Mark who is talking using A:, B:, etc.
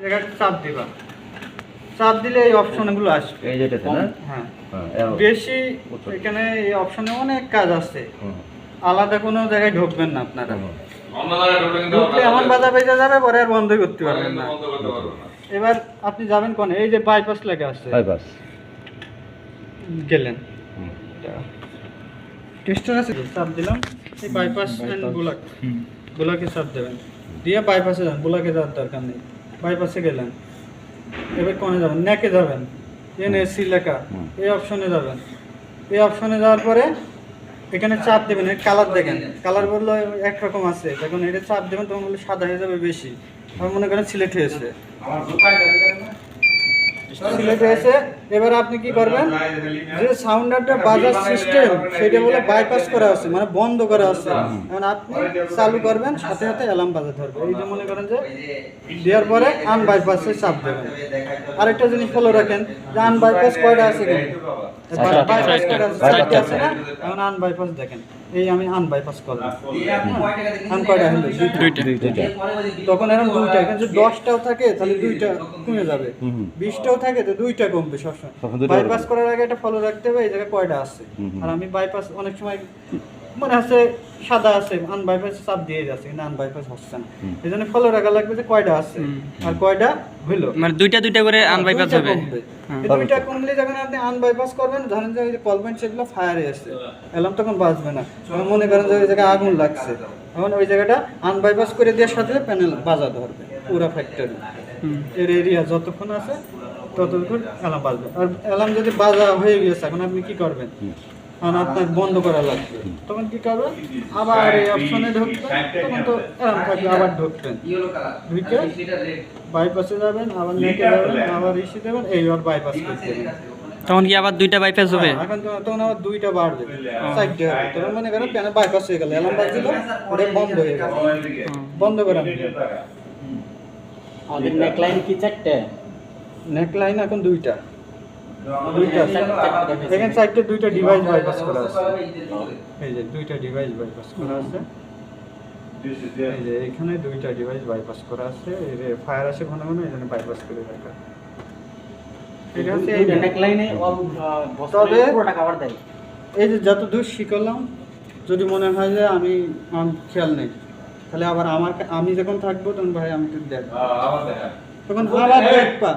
A: জায়গাটা চাপ দিবা, চাপ দিলে এই অপশনগুলো আসবে।
B: এই যেটাতে না?
A: হ্যাঁ,
B: arrow।
A: বেশি এখানে এই অপশনে অনেক কাজ আছে, আলাদা কোনো জায়গায় ঢুকবেন না আপনারা। ঢুকলে এমন বাধা বেজে যাবে, পরে আর বন্ধ করতে পারবেন না। এবার আপনি যাবেন কোন, এই যে বাইপাস লেখা আছে,
B: বাইপাস
A: গেলেন টেস্টার আছে, চাপ দিলাম, এই বাইপাস এন্ড বুলাকে চাপ দেবেন, দিয়ে বাইপাসে যান, বুলাকে যাওয়ার দরকার নেই, বাইপাসে গেলেন। এবার কোনে যাবেন, নেকে যাবেন, এনএসি লেখা, এই অপশনে যাবেন। এই অপশনে যাওয়ার পরে এখানে চাপ দেবেন, এর কালার দেখেন, কালার বললো একরকম আছে, যখন এটা চাপ দেবেন তখন বললে সাদা হয়ে যাবে বেশি। আমার মনে করেন সিলেক্ট হয়েছে, সিলেক্ট হয়েছে। এবার আপনি কি করবেন, যে সাউন্ডারটা বাজার সিস্টেম সেটা বলে বাইপাস করা আছে, মানে বন্ধ করা আছে। এখন আপনি চালু করবেন, সাথে সাথে অ্যালার্ম বাজে ধরবে। এই যে মনে করেন যে দেওয়ার পরে আনবাইপাসে চাপ দেবেন। আরেকটা জিনিস ফলো রাখেন, যে আনবাইপাস কয়টা আছে কিন্তু বাইপাস কয়টা আছে, চারটে আছে না? এখন আনবাইপাস দেখেন, এই আমি আনবাইপাস করলাম, আন কয়টা হলো, দুইটা। তখন এখন দুইটা, এখানে যদি 10টাও থাকে তাহলে দুইটা কমে যাবে, 20টাও থাকে তো দুইটা কমবে সবসময়। বাইপাস করার আগে এটা ফলো রাখতে হবে, এই জায়গায় কয়টা আছে। আর আমি বাইপাস অনেক সময় মনে আছে সাদা আছে, আনবাইপাস চাপ দিয়ে যাচ্ছে, কিন্তু আনবাইপাস হচ্ছে না। এই জন্য ফলো রাখা লাগবে যে কয়টা আছে আর কয়টা হলো,
C: মানে দুইটা করে আনবাইপাস হবে।
A: এই দুইটা কমলে যখন আপনি আনবাইপাস করবেন, ধরেন যে ওই যে কলমেন্ট সেগুলো ফায়ারে আছে, অ্যালার্ম তখন বাজবে না। তখন মনে করেন যে ওই জায়গায় আগুন লাগছে, তখন ওই জায়গাটা আনবাইপাস করে দেওয়ার সাথে প্যানেল বাজা ধরবে পুরো ফ্যাক্টরি। এর এরিয়া যতক্ষণ আছে ততক্ষণ অ্যালার্ম বাজবে। আর অ্যালার্ম যদি বাজা হয়ে গেছে, এখন আপনি কি করবেন, কারণ আপনার বন্ধ করা লাগবে, তখন কি করবেন, আবার এই অপশনে ঢুকবেন, তখন তো অ্যালার্ম থাকবে, আবার ঢুকবেন, ঢুকে বাইপাসে যাবেন, আবার নেকে যাবেন, আবার ইসি দেবেন, এইবার বাইপাস করতে দেবেন।
C: তখন কি আবার দুইটা বাইপাস হবে?
A: এখন তখন আবার দুইটা বাড়বে, চারটে হবে। তখন মনে করেন প্যানেল বাইপাস হয়ে গেল, অ্যালার্ম বাজছিল, ওটা বন্ধ হয়ে গেল, বন্ধ করে
D: আমাদের নেকলাইন কি চারটে?
A: নেকলাইন এখন দুইটা, এখানে চারটে, দুইটা ডিভাইস বাইপাস করা আছে। এই যে দুইটা ডিভাইস বাইপাস করা আছে, এই যে এখানে দুইটা ডিভাইস বাইপাস করা আছে। এই যে ফায়ার আসে ঘন ঘন, এই জন্য বাইপাস করে রাখা। এটা হচ্ছে এই
D: নেকলাইনে
A: তবে
D: পুরোটা কভার দেয়।
A: এই যে যত দূর শিখলাম, যদি মনে হয় যে আমি খেয়াল নেই, তাহলে আবার আমি যখন থাকবো তখন ভাই আমি দেখবো, তখন আবার দেখবা